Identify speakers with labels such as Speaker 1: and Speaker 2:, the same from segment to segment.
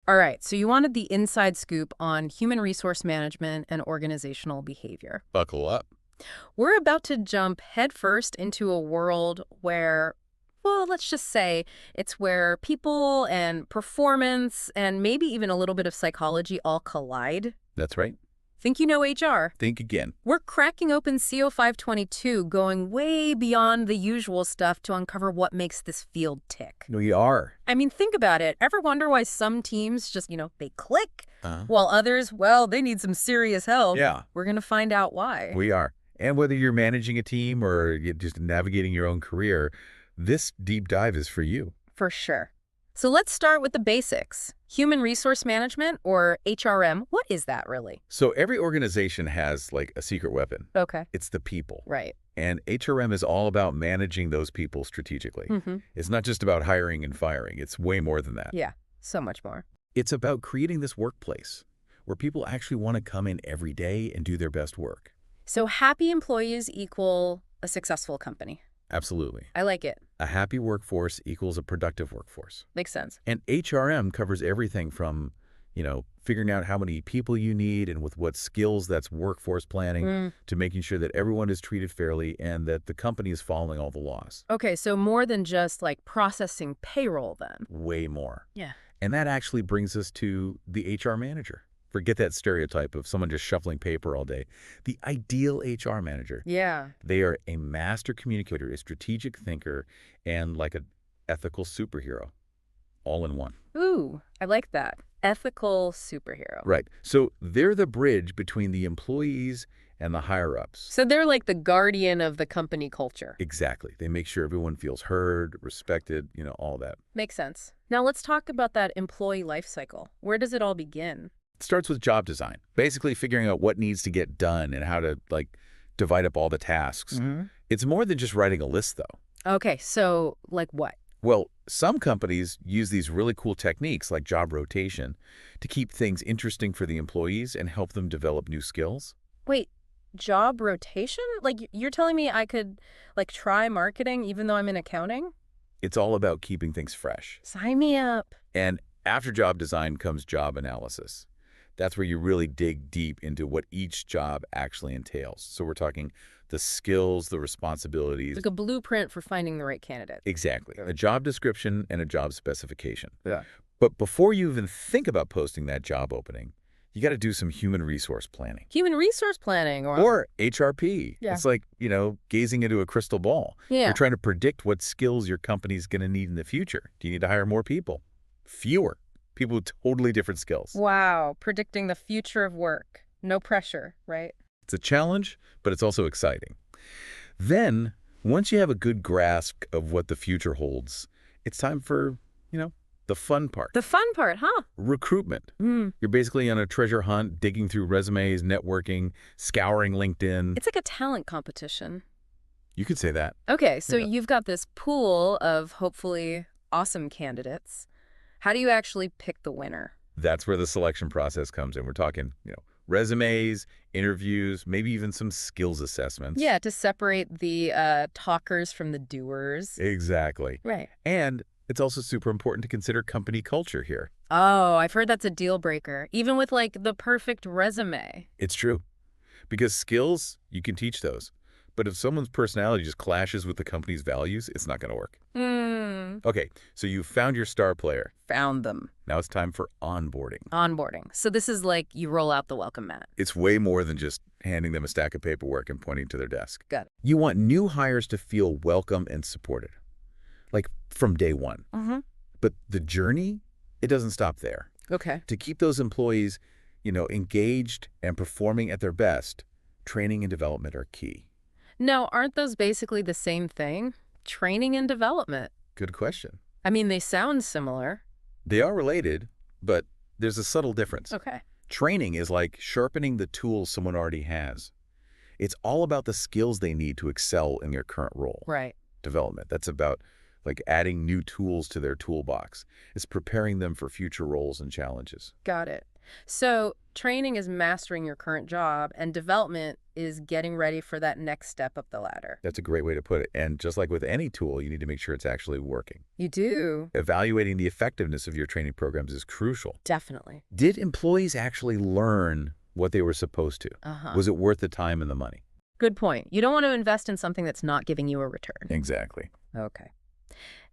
Speaker 1: All right, so you wanted the inside scoop on human resource management and organizational behavior.
Speaker 2: Buckle up.
Speaker 1: We're about to jump headfirst into a world where, well, let's just say it's where people and performance and maybe even a little bit of psychology all collide.
Speaker 2: That's right.
Speaker 1: Think you know HR?
Speaker 2: Think again.
Speaker 1: We're cracking open CO 522, going way beyond the usual stuff to uncover what makes this field tick.
Speaker 2: We are.
Speaker 1: I mean, think about it. Ever wonder why some teams just, they click, while others, well, they need some serious help?
Speaker 2: Yeah.
Speaker 1: We're going to find out why.
Speaker 2: We are. And whether you're managing a team or you're just navigating your own career, this deep dive is for you.
Speaker 1: For sure. So let's start with the basics. Human resource management, or HRM, what is that really?
Speaker 2: So every organization has like a secret weapon.
Speaker 1: Okay.
Speaker 2: It's the people.
Speaker 1: Right.
Speaker 2: And HRM is all about managing those people strategically. It's not just about hiring and firing. It's way more than that.
Speaker 1: Yeah, so much more.
Speaker 2: It's about creating this workplace where people actually want to come in every day and do their best work.
Speaker 1: So happy employees equal a successful company.
Speaker 2: Absolutely.
Speaker 1: I like it.
Speaker 2: A happy workforce equals a productive workforce.
Speaker 1: Makes sense.
Speaker 2: And HRM covers everything from, figuring out how many people you need and with what skills, that's workforce planning, to making sure that everyone is treated fairly and that the company is following all the laws.
Speaker 1: Okay, so more than just like processing payroll then.
Speaker 2: Way more.
Speaker 1: Yeah.
Speaker 2: And that actually brings us to the HR manager. Forget that stereotype of someone just shuffling paper all day. The ideal HR manager.
Speaker 1: Yeah.
Speaker 2: They are a master communicator, a strategic thinker, and like an ethical superhero, all in one.
Speaker 1: Ooh, I like that. Ethical superhero.
Speaker 2: Right. So they're the bridge between the employees and the higher-ups.
Speaker 1: So they're like the guardian of the company culture.
Speaker 2: Exactly. They make sure everyone feels heard, respected, all that.
Speaker 1: Makes sense. Now let's talk about that employee life cycle. Where does it all begin?
Speaker 2: It starts with job design, basically figuring out what needs to get done and how to divide up all the tasks. It's more than just writing a list, though.
Speaker 1: Okay, so like what?
Speaker 2: Well, some companies use these really cool techniques like job rotation to keep things interesting for the employees and help them develop new skills.
Speaker 1: Wait, job rotation? Like you're telling me I could try marketing even though I'm in accounting?
Speaker 2: It's all about keeping things fresh.
Speaker 1: Sign me up.
Speaker 2: And after job design comes job analysis. That's where you really dig deep into what each job actually entails. So we're talking the skills, the responsibilities.
Speaker 1: Like a blueprint for finding the right candidate.
Speaker 2: Exactly. A job description and a job specification.
Speaker 1: Yeah.
Speaker 2: But before you even think about posting that job opening, you got to do some human resource planning.
Speaker 1: Human resource planning
Speaker 2: Or HRP.
Speaker 1: Yeah.
Speaker 2: It's like, gazing into a crystal ball.
Speaker 1: Yeah.
Speaker 2: You're trying to predict what skills your company's going to need in the future. Do you need to hire more people? Fewer. People with totally different skills.
Speaker 1: Wow, predicting the future of work. No pressure, right?
Speaker 2: It's a challenge, but it's also exciting. Then, once you have a good grasp of what the future holds, it's time for, the fun part.
Speaker 1: The fun part, huh?
Speaker 2: Recruitment. You're basically on a treasure hunt, digging through resumes, networking, scouring LinkedIn.
Speaker 1: It's like a talent competition.
Speaker 2: You could say that.
Speaker 1: Okay, so
Speaker 2: Yeah.
Speaker 1: you've got this pool of hopefully awesome candidates. How do you actually pick the winner?
Speaker 2: That's where the selection process comes in. We're talking, resumes, interviews, maybe even some skills assessments.
Speaker 1: Yeah, to separate the talkers from the doers.
Speaker 2: Exactly.
Speaker 1: Right.
Speaker 2: And it's also super important to consider company culture here.
Speaker 1: Oh, I've heard that's a deal breaker, even with the perfect resume.
Speaker 2: It's true. Because skills, you can teach those. But if someone's personality just clashes with the company's values, it's not going to work. Okay, so you found your star player.
Speaker 1: Found them.
Speaker 2: Now it's time for onboarding.
Speaker 1: Onboarding. So this is like you roll out the welcome mat.
Speaker 2: It's way more than just handing them a stack of paperwork and pointing to their desk.
Speaker 1: Got it.
Speaker 2: You want new hires to feel welcome and supported, like from day one. But the journey, it doesn't stop there.
Speaker 1: Okay.
Speaker 2: To keep those employees, engaged and performing at their best, training and development are key.
Speaker 1: Now, aren't those basically the same thing? Training and development.
Speaker 2: Good question.
Speaker 1: I mean, they sound similar.
Speaker 2: They are related, but there's a subtle difference.
Speaker 1: Okay.
Speaker 2: Training is like sharpening the tools someone already has. It's all about the skills they need to excel in their current role.
Speaker 1: Right.
Speaker 2: Development, that's about adding new tools to their toolbox. It's preparing them for future roles and challenges.
Speaker 1: Got it. So training is mastering your current job, and development is getting ready for that next step up the ladder.
Speaker 2: That's a great way to put it. And just like with any tool, you need to make sure it's actually working.
Speaker 1: You do.
Speaker 2: Evaluating the effectiveness of your training programs is crucial.
Speaker 1: Definitely.
Speaker 2: Did employees actually learn what they were supposed to?
Speaker 1: Uh-huh.
Speaker 2: Was it worth the time and the money?
Speaker 1: Good point. You don't want to invest in something that's not giving you a return.
Speaker 2: Exactly.
Speaker 1: Okay.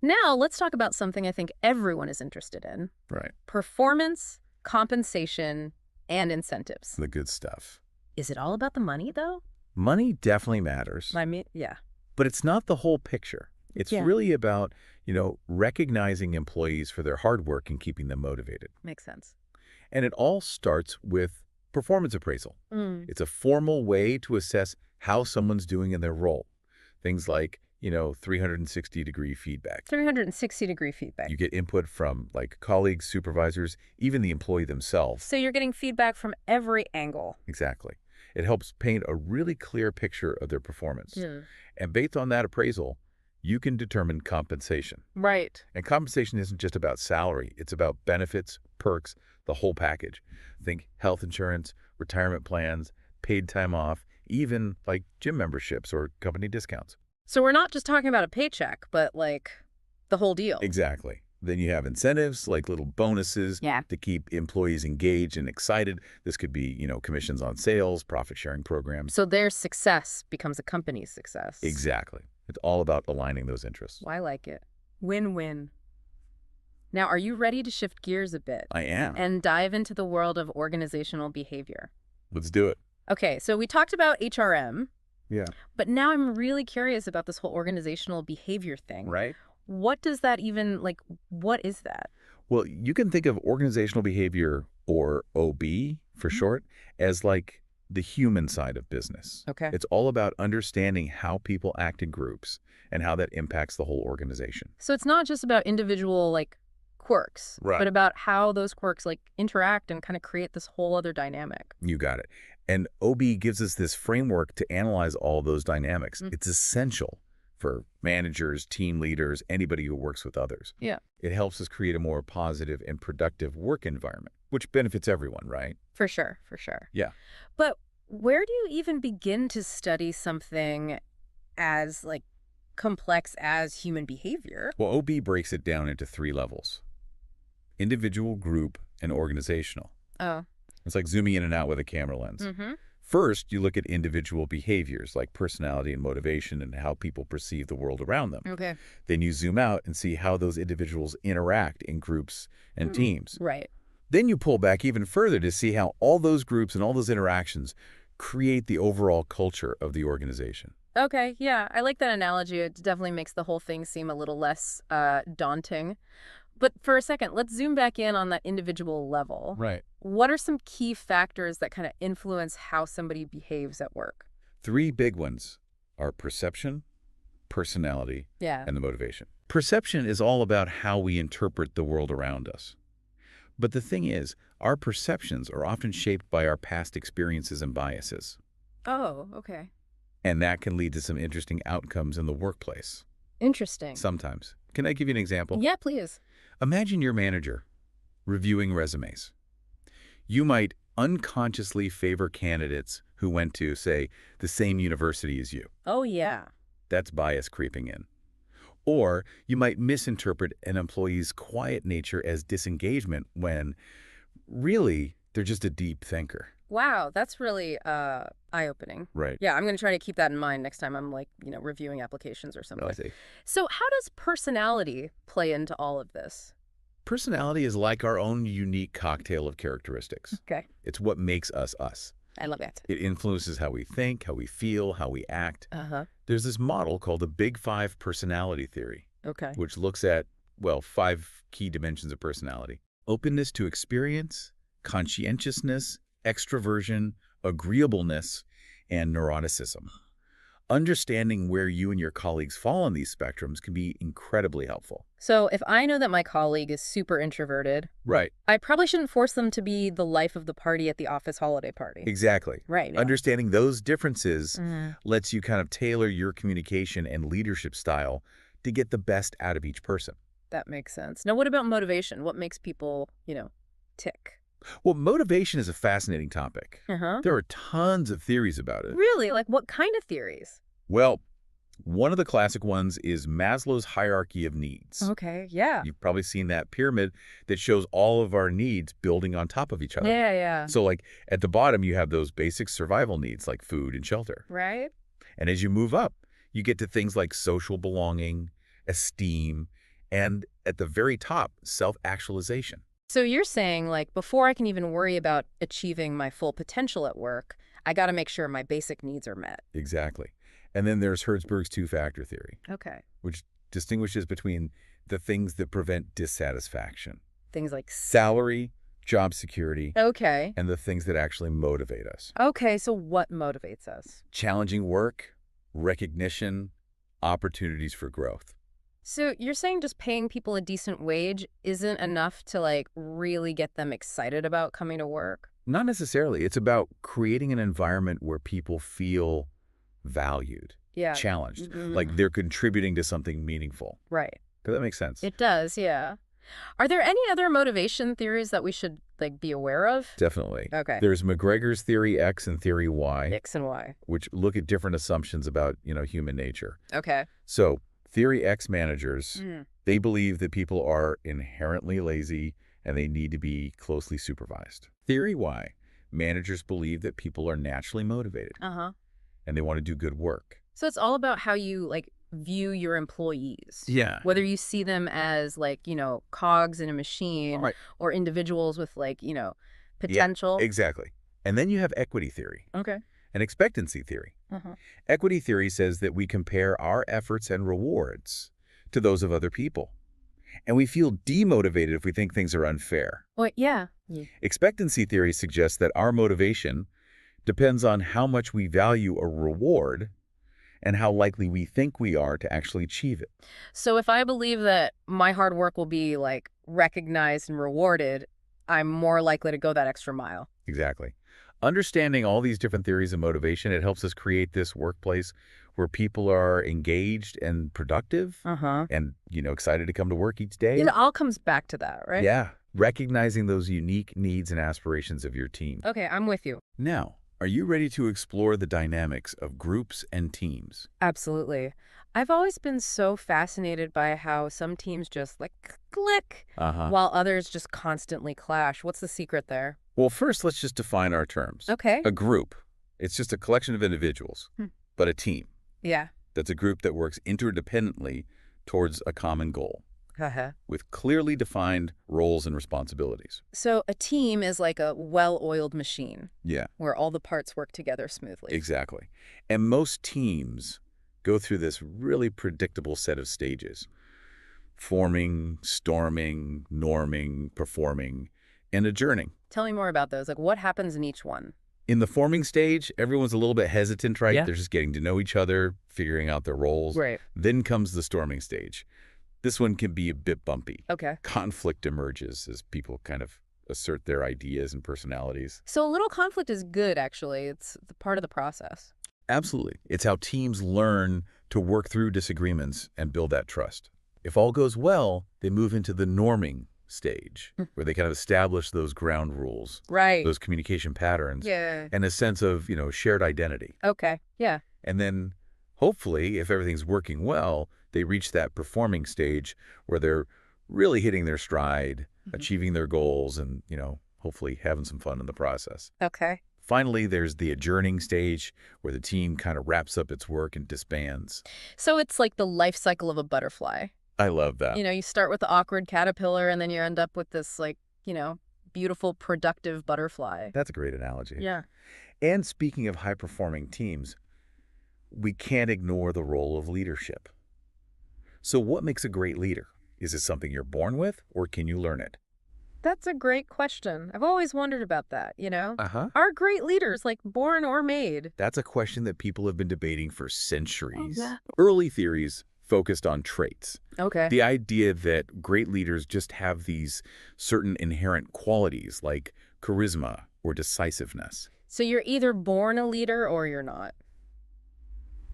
Speaker 1: Now, let's talk about something I think everyone is interested in.
Speaker 2: Right.
Speaker 1: Performance, compensation, and incentives.
Speaker 2: The good stuff.
Speaker 1: Is it all about the money, though?
Speaker 2: Money definitely matters,
Speaker 1: I mean, yeah.
Speaker 2: but it's not the whole picture. It's
Speaker 1: Yeah.
Speaker 2: really about, recognizing employees for their hard work and keeping them motivated.
Speaker 1: Makes sense.
Speaker 2: And it all starts with performance appraisal.
Speaker 1: Mm.
Speaker 2: It's a formal way to assess how someone's doing in their role. Things like, 360-degree feedback.
Speaker 1: 360-degree feedback.
Speaker 2: You get input from colleagues, supervisors, even the employee themselves.
Speaker 1: So you're getting feedback from every angle.
Speaker 2: Exactly. It helps paint a really clear picture of their performance.
Speaker 1: Yeah.
Speaker 2: And based on that appraisal, you can determine compensation.
Speaker 1: Right.
Speaker 2: And compensation isn't just about salary. It's about benefits, perks, the whole package. Think health insurance, retirement plans, paid time off, even gym memberships or company discounts.
Speaker 1: So we're not just talking about a paycheck, but the whole deal.
Speaker 2: Exactly. Then you have incentives like little bonuses
Speaker 1: Yeah.
Speaker 2: to keep employees engaged and excited. This could be, commissions on sales, profit-sharing programs.
Speaker 1: So their success becomes a company's success.
Speaker 2: Exactly. It's all about aligning those interests.
Speaker 1: Well, I like it. Win-win. Now, are you ready to shift gears a bit
Speaker 2: I am.
Speaker 1: and dive into the world of organizational behavior?
Speaker 2: Let's do it.
Speaker 1: Okay, so we talked about HRM,
Speaker 2: Yeah.
Speaker 1: but now I'm really curious about this whole organizational behavior thing.
Speaker 2: Right?
Speaker 1: What does that even, what is that?
Speaker 2: Well, you can think of organizational behavior, or OB for short, as the human side of business.
Speaker 1: Okay.
Speaker 2: It's all about understanding how people act in groups and how that impacts the whole organization.
Speaker 1: So it's not just about individual, quirks,
Speaker 2: Right.
Speaker 1: but about how those quirks, interact and kind of create this whole other dynamic.
Speaker 2: You got it. And OB gives us this framework to analyze all those dynamics. It's essential for managers, team leaders, anybody who works with others.
Speaker 1: Yeah.
Speaker 2: It helps us create a more positive and productive work environment, which benefits everyone, right?
Speaker 1: For sure, for sure.
Speaker 2: Yeah.
Speaker 1: But where do you even begin to study something as, complex as human behavior?
Speaker 2: Well, OB breaks it down into 3 levels: individual, group, and organizational.
Speaker 1: Oh.
Speaker 2: It's like zooming in and out with a camera lens.
Speaker 1: Mm-hmm.
Speaker 2: First, you look at individual behaviors like personality and motivation and how people perceive the world around them.
Speaker 1: Okay.
Speaker 2: Then you zoom out and see how those individuals interact in groups and teams.
Speaker 1: Right.
Speaker 2: Then you pull back even further to see how all those groups and all those interactions create the overall culture of the organization.
Speaker 1: Okay, yeah, I like that analogy. It definitely makes the whole thing seem a little less daunting. But for a second, let's zoom back in on that individual level.
Speaker 2: Right.
Speaker 1: What are some key factors that kind of influence how somebody behaves at work?
Speaker 2: 3 big ones are perception, personality,
Speaker 1: Yeah.
Speaker 2: and the motivation. Perception is all about how we interpret the world around us. But the thing is, our perceptions are often shaped by our past experiences and biases.
Speaker 1: Oh, okay.
Speaker 2: And that can lead to some interesting outcomes in the workplace.
Speaker 1: Interesting.
Speaker 2: Sometimes. Can I give you an example?
Speaker 1: Yeah, please.
Speaker 2: Imagine your manager reviewing resumes. You might unconsciously favor candidates who went to, say, the same university as you.
Speaker 1: Oh, yeah.
Speaker 2: That's bias creeping in. Or you might misinterpret an employee's quiet nature as disengagement when really they're just a deep thinker.
Speaker 1: Wow, that's really eye-opening.
Speaker 2: Right.
Speaker 1: Yeah, I'm going to try to keep that in mind next time I'm reviewing applications or
Speaker 2: Oh,
Speaker 1: something.
Speaker 2: I see.
Speaker 1: So how does personality play into all of this?
Speaker 2: Personality is like our own unique cocktail of characteristics.
Speaker 1: Okay.
Speaker 2: It's what makes us us.
Speaker 1: I love that.
Speaker 2: It influences how we think, how we feel, how we act.
Speaker 1: Uh-huh.
Speaker 2: There's this model called the Big 5 personality theory,
Speaker 1: Okay.
Speaker 2: which looks at, 5 key dimensions of personality: openness to experience, conscientiousness, extroversion, agreeableness, and neuroticism. Understanding where you and your colleagues fall on these spectrums can be incredibly helpful.
Speaker 1: So if I know that my colleague is super introverted,
Speaker 2: Right.
Speaker 1: I probably shouldn't force them to be the life of the party at the office holiday party.
Speaker 2: Exactly.
Speaker 1: Right. Yeah.
Speaker 2: Understanding those differences
Speaker 1: Mhm.
Speaker 2: lets you kind of tailor your communication and leadership style to get the best out of each person.
Speaker 1: That makes sense. Now, what about motivation? What makes people, tick?
Speaker 2: Well, motivation is a fascinating topic.
Speaker 1: Uh-huh.
Speaker 2: There are tons of theories about it.
Speaker 1: Really? Like what kind of theories?
Speaker 2: Well, one of the classic ones is Maslow's hierarchy of needs.
Speaker 1: Okay, yeah.
Speaker 2: You've probably seen that pyramid that shows all of our needs building on top of each other.
Speaker 1: Yeah, yeah.
Speaker 2: So like at the bottom, you have those basic survival needs like food and shelter.
Speaker 1: Right?
Speaker 2: And as you move up, you get to things like social belonging, esteem, and at the very top, self-actualization.
Speaker 1: So you're saying, like, before I can even worry about achieving my full potential at work, I got to make sure my basic needs are met.
Speaker 2: Exactly. And then there's Hertzberg's two-factor theory,
Speaker 1: Okay.
Speaker 2: which distinguishes between the things that prevent dissatisfaction,
Speaker 1: Things like
Speaker 2: salary, job security,
Speaker 1: Okay.
Speaker 2: and the things that actually motivate us.
Speaker 1: Okay, so what motivates us?
Speaker 2: Challenging work, recognition, opportunities for growth.
Speaker 1: So you're saying just paying people a decent wage isn't enough to, like, really get them excited about coming to work?
Speaker 2: Not necessarily. It's about creating an environment where people feel valued,
Speaker 1: Yeah.
Speaker 2: challenged, like
Speaker 1: Mhm.
Speaker 2: they're contributing to something meaningful.
Speaker 1: Right.
Speaker 2: Does that make sense?
Speaker 1: It does, yeah. Are there any other motivation theories that we should, like, be aware of?
Speaker 2: Definitely.
Speaker 1: Okay.
Speaker 2: There's McGregor's theory X and theory Y,
Speaker 1: X and Y.
Speaker 2: which look at different assumptions about, human nature.
Speaker 1: Okay.
Speaker 2: So theory X managers,
Speaker 1: Mm.
Speaker 2: they believe that people are inherently lazy and they need to be closely supervised. Theory Y, managers believe that people are naturally motivated
Speaker 1: Uh-huh.
Speaker 2: and they want to do good work.
Speaker 1: So it's all about how you, like, view your employees.
Speaker 2: Yeah.
Speaker 1: Whether you see them as, like, cogs in a machine
Speaker 2: Right.
Speaker 1: or individuals with, like,
Speaker 2: Yeah,
Speaker 1: potential.
Speaker 2: exactly. And then you have equity theory
Speaker 1: Okay.
Speaker 2: and expectancy theory.
Speaker 1: Uh-huh.
Speaker 2: Equity theory says that we compare our efforts and rewards to those of other people. And we feel demotivated if we think things are unfair.
Speaker 1: Well, yeah. Mm.
Speaker 2: Expectancy theory suggests that our motivation depends on how much we value a reward and how likely we think we are to actually achieve it.
Speaker 1: So if I believe that my hard work will be, like, recognized and rewarded, I'm more likely to go that extra mile.
Speaker 2: Exactly. Understanding all these different theories of motivation, it helps us create this workplace where people are engaged and productive
Speaker 1: Uh-huh.
Speaker 2: and, excited to come to work each day.
Speaker 1: It all comes back to that, right?
Speaker 2: Yeah. Recognizing those unique needs and aspirations of your team.
Speaker 1: Okay, I'm with you.
Speaker 2: Now, are you ready to explore the dynamics of groups and teams?
Speaker 1: Absolutely. I've always been so fascinated by how some teams just, like, click,
Speaker 2: Uh-huh.
Speaker 1: while others just constantly clash. What's the secret there?
Speaker 2: Well, first, let's just define our terms.
Speaker 1: Okay.
Speaker 2: A group, it's just a collection of individuals.
Speaker 1: Hmm.
Speaker 2: But a team,
Speaker 1: Yeah.
Speaker 2: that's a group that works interdependently towards a common goal
Speaker 1: Uh-huh.
Speaker 2: with clearly defined roles and responsibilities.
Speaker 1: So a team is like a well-oiled machine
Speaker 2: Yeah,
Speaker 1: where all the parts work together smoothly.
Speaker 2: exactly. And most teams go through this really predictable set of stages: forming, storming, norming, performing, and adjourning.
Speaker 1: Tell me more about those. Like, what happens in each one?
Speaker 2: In the forming stage, everyone's a little bit hesitant, right?
Speaker 1: Yeah.
Speaker 2: They're just getting to know each other, figuring out their roles.
Speaker 1: Right.
Speaker 2: Then comes the storming stage. This one can be a bit bumpy.
Speaker 1: Okay.
Speaker 2: Conflict emerges as people kind of assert their ideas and personalities.
Speaker 1: So a little conflict is good, actually. It's the part of the process.
Speaker 2: Absolutely. It's how teams learn to work through disagreements and build that trust. If all goes well, they move into the norming stage, where they kind of establish those ground rules,
Speaker 1: Right.
Speaker 2: those communication patterns,
Speaker 1: Yeah.
Speaker 2: and a sense of, shared identity.
Speaker 1: Okay. Yeah.
Speaker 2: And then, hopefully, if everything's working well, they reach that performing stage where they're really hitting their stride, achieving their goals, and, hopefully having some fun in the process.
Speaker 1: Okay.
Speaker 2: Finally, there's the adjourning stage where the team kind of wraps up its work and disbands.
Speaker 1: So it's like the life cycle of a butterfly.
Speaker 2: I love that.
Speaker 1: You start with the awkward caterpillar, and then you end up with this, like, beautiful, productive butterfly.
Speaker 2: That's a great analogy.
Speaker 1: Yeah.
Speaker 2: And speaking of high-performing teams, we can't ignore the role of leadership. So what makes a great leader? Is it something you're born with, or can you learn it?
Speaker 1: That's a great question. I've always wondered about that,
Speaker 2: Uh-huh.
Speaker 1: Are great leaders, like, born or made?
Speaker 2: That's a question that people have been debating for centuries.
Speaker 1: yeah.
Speaker 2: Early theories focused on traits.
Speaker 1: Okay.
Speaker 2: The idea that great leaders just have these certain inherent qualities like charisma or decisiveness.
Speaker 1: So you're either born a leader or you're not.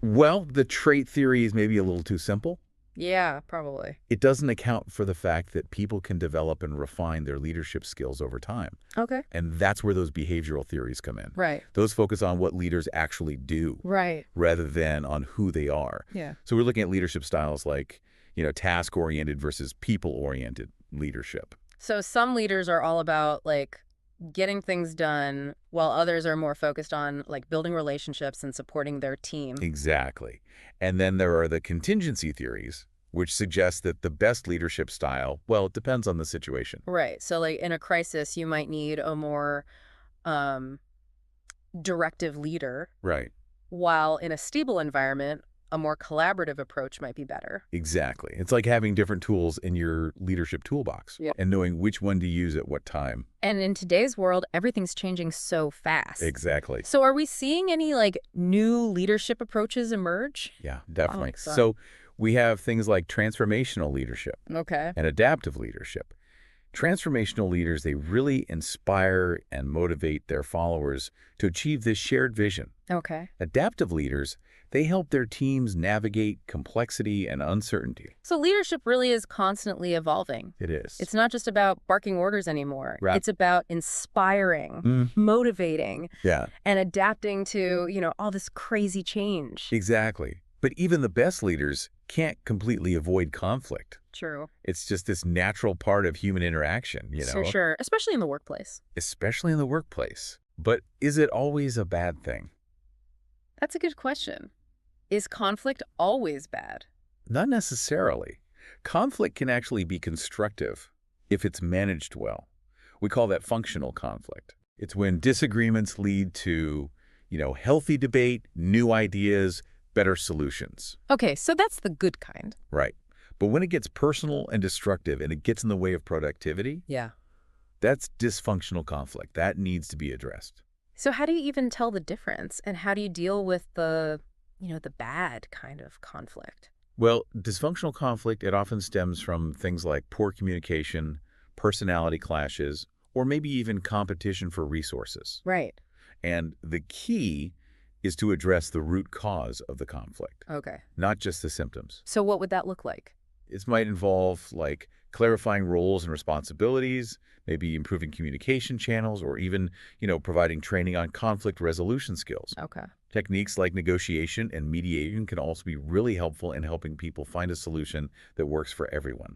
Speaker 2: Well, the trait theory is maybe a little too simple.
Speaker 1: Yeah, probably.
Speaker 2: It doesn't account for the fact that people can develop and refine their leadership skills over time.
Speaker 1: Okay.
Speaker 2: And that's where those behavioral theories come in.
Speaker 1: Right.
Speaker 2: Those focus on what leaders actually do
Speaker 1: Right.
Speaker 2: rather than on who they are.
Speaker 1: Yeah.
Speaker 2: So we're looking at leadership styles like, task-oriented versus people-oriented leadership.
Speaker 1: So some leaders are all about like getting things done while others are more focused on like building relationships and supporting their team.
Speaker 2: Exactly. And then there are the contingency theories, which suggest that the best leadership style, well, it depends on the situation.
Speaker 1: Right. So like in a crisis, you might need a more um, directive leader,
Speaker 2: Right.
Speaker 1: while in a stable environment, a more collaborative approach might be better.
Speaker 2: Exactly. It's like having different tools in your leadership toolbox
Speaker 1: Yep.
Speaker 2: and knowing which one to use at what time.
Speaker 1: And in today's world, everything's changing so fast.
Speaker 2: Exactly.
Speaker 1: So are we seeing any like new leadership approaches emerge?
Speaker 2: Yeah, definitely.
Speaker 1: exciting.
Speaker 2: So we have things like transformational leadership
Speaker 1: Okay.
Speaker 2: and adaptive leadership. Transformational leaders, they really inspire and motivate their followers to achieve this shared vision.
Speaker 1: Okay.
Speaker 2: Adaptive leaders, they help their teams navigate complexity and uncertainty.
Speaker 1: So leadership really is constantly evolving.
Speaker 2: It is.
Speaker 1: It's not just about barking orders anymore.
Speaker 2: Right.
Speaker 1: It's about inspiring,
Speaker 2: Mm,
Speaker 1: motivating,
Speaker 2: yeah,
Speaker 1: and adapting to, all this crazy change.
Speaker 2: exactly. But even the best leaders can't completely avoid conflict.
Speaker 1: True.
Speaker 2: It's just this natural part of human interaction,
Speaker 1: For sure. Especially in the workplace.
Speaker 2: especially in the workplace. But is it always a bad thing?
Speaker 1: That's a good question. Is conflict always bad?
Speaker 2: Not necessarily. Conflict can actually be constructive if it's managed well. We call that functional conflict. It's when disagreements lead to, healthy debate, new ideas, better solutions.
Speaker 1: Okay, so that's the good kind.
Speaker 2: Right. But when it gets personal and destructive and it gets in the way of productivity,
Speaker 1: Yeah.
Speaker 2: that's dysfunctional conflict. That needs to be addressed.
Speaker 1: So how do you even tell the difference? And how do you deal with the bad kind of conflict?
Speaker 2: Well, dysfunctional conflict, it often stems from things like poor communication, personality clashes, or maybe even competition for resources.
Speaker 1: Right.
Speaker 2: And the key is to address the root cause of the conflict,
Speaker 1: Okay.
Speaker 2: not just the symptoms.
Speaker 1: So what would that look like?
Speaker 2: It might involve like clarifying roles and responsibilities, maybe improving communication channels, or even, providing training on conflict resolution skills.
Speaker 1: Okay.
Speaker 2: Techniques like negotiation and mediation can also be really helpful in helping people find a solution that works for everyone.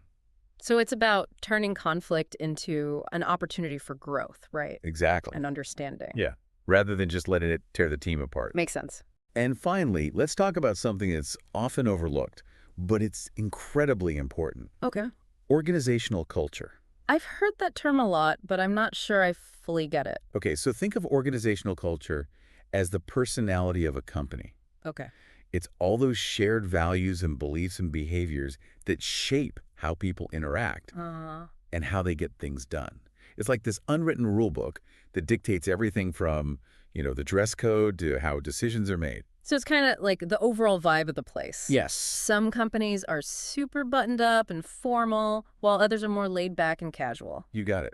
Speaker 1: So it's about turning conflict into an opportunity for growth, right?
Speaker 2: Exactly.
Speaker 1: And understanding.
Speaker 2: Yeah. Rather than just letting it tear the team apart.
Speaker 1: Makes sense.
Speaker 2: And finally, let's talk about something that's often overlooked, but it's incredibly important.
Speaker 1: Okay.
Speaker 2: Organizational culture.
Speaker 1: I've heard that term a lot, but I'm not sure I fully get it.
Speaker 2: Okay, so think of organizational culture as the personality of a company.
Speaker 1: Okay.
Speaker 2: It's all those shared values and beliefs and behaviors that shape how people interact and how they get things done. It's like this unwritten rule book that dictates everything from, the dress code to how decisions are made.
Speaker 1: So it's kind of like the overall vibe of the place.
Speaker 2: Yes.
Speaker 1: Some companies are super buttoned up and formal, while others are more laid back and casual.
Speaker 2: You got it.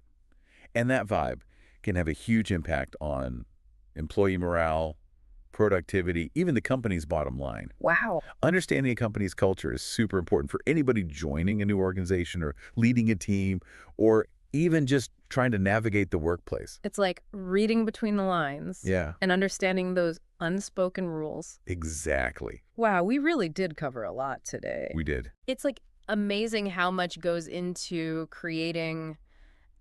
Speaker 2: And that vibe can have a huge impact on employee morale, productivity, even the company's bottom line.
Speaker 1: Wow.
Speaker 2: Understanding a company's culture is super important for anybody joining a new organization or leading a team or even just trying to navigate the workplace.
Speaker 1: It's like reading between the lines.
Speaker 2: Yeah.
Speaker 1: And understanding those unspoken rules.
Speaker 2: Exactly.
Speaker 1: Wow, we really did cover a lot today.
Speaker 2: We did.
Speaker 1: It's like amazing how much goes into creating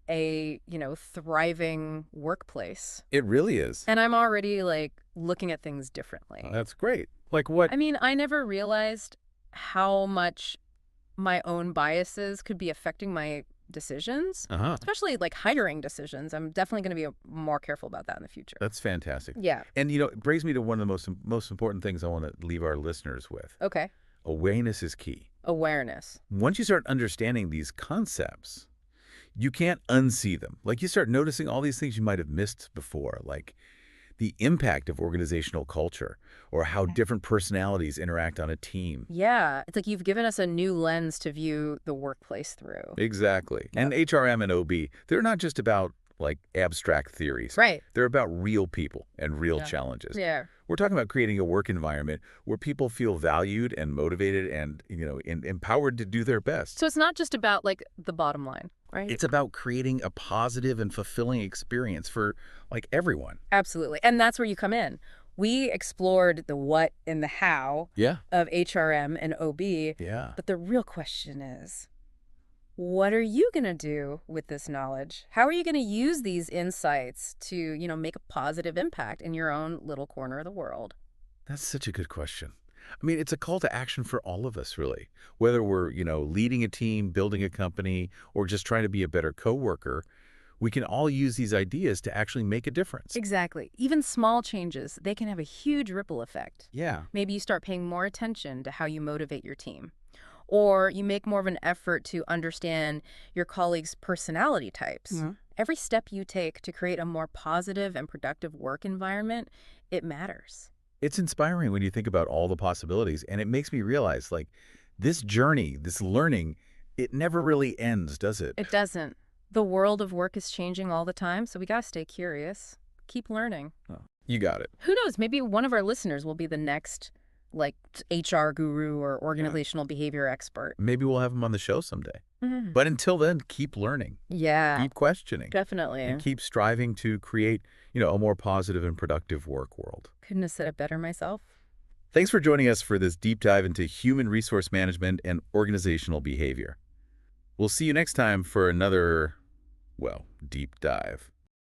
Speaker 1: a, thriving workplace.
Speaker 2: It really is.
Speaker 1: And I'm already like looking at things differently.
Speaker 2: That's great. Like what?
Speaker 1: I mean, I never realized how much my own biases could be affecting my decisions, especially like hiring decisions. I'm definitely going to be more careful about that in the future.
Speaker 2: That's fantastic.
Speaker 1: Yeah.
Speaker 2: And, it brings me to one of the most important things I want to leave our listeners with.
Speaker 1: Okay.
Speaker 2: Awareness is key.
Speaker 1: Awareness.
Speaker 2: Once you start understanding these concepts, you can't unsee them. Like you start noticing all these things you might have missed before, like the impact of organizational culture or how different personalities interact on a team.
Speaker 1: Yeah. It's like you've given us a new lens to view the workplace through.
Speaker 2: Exactly.
Speaker 1: Yep.
Speaker 2: And HRM and OB, they're not just about like abstract theories.
Speaker 1: Right.
Speaker 2: They're about real people and real
Speaker 1: Yeah.
Speaker 2: challenges.
Speaker 1: Yeah.
Speaker 2: We're talking about creating a work environment where people feel valued and motivated and, empowered to do their best.
Speaker 1: So it's not just about like the bottom line, right?
Speaker 2: It's about creating a positive and fulfilling experience for, like, everyone.
Speaker 1: Absolutely. And that's where you come in. We explored the what and the how
Speaker 2: Yeah.
Speaker 1: of HRM and OB,
Speaker 2: Yeah.
Speaker 1: but the real question is, what are you going to do with this knowledge? How are you going to use these insights to, make a positive impact in your own little corner of the world?
Speaker 2: That's such a good question. I mean, it's a call to action for all of us, really. Whether we're, leading a team, building a company, or just trying to be a better coworker, we can all use these ideas to actually make a difference.
Speaker 1: Exactly. Even small changes, they can have a huge ripple effect.
Speaker 2: Yeah.
Speaker 1: Maybe you start paying more attention to how you motivate your team. Or you make more of an effort to understand your colleagues' personality types.
Speaker 2: Mhm.
Speaker 1: Every step you take to create a more positive and productive work environment, it matters.
Speaker 2: It's inspiring when you think about all the possibilities, and it makes me realize, like, this journey, this learning, it never really ends, does it?
Speaker 1: It doesn't. The world of work is changing all the time, so we gotta stay curious. Keep learning.
Speaker 2: Oh, you got it.
Speaker 1: Who knows, maybe one of our listeners will be the next, like, HR guru or organizational behavior expert.
Speaker 2: Maybe we'll have them on the show someday.
Speaker 1: Mhm.
Speaker 2: But until then, keep learning,
Speaker 1: Yeah,
Speaker 2: keep questioning,
Speaker 1: definitely.
Speaker 2: and keep striving to create, a more positive and productive work world.
Speaker 1: Couldn't have said it better myself.
Speaker 2: Thanks for joining us for this deep dive into human resource management and organizational behavior. We'll see you next time for another, well, deep dive.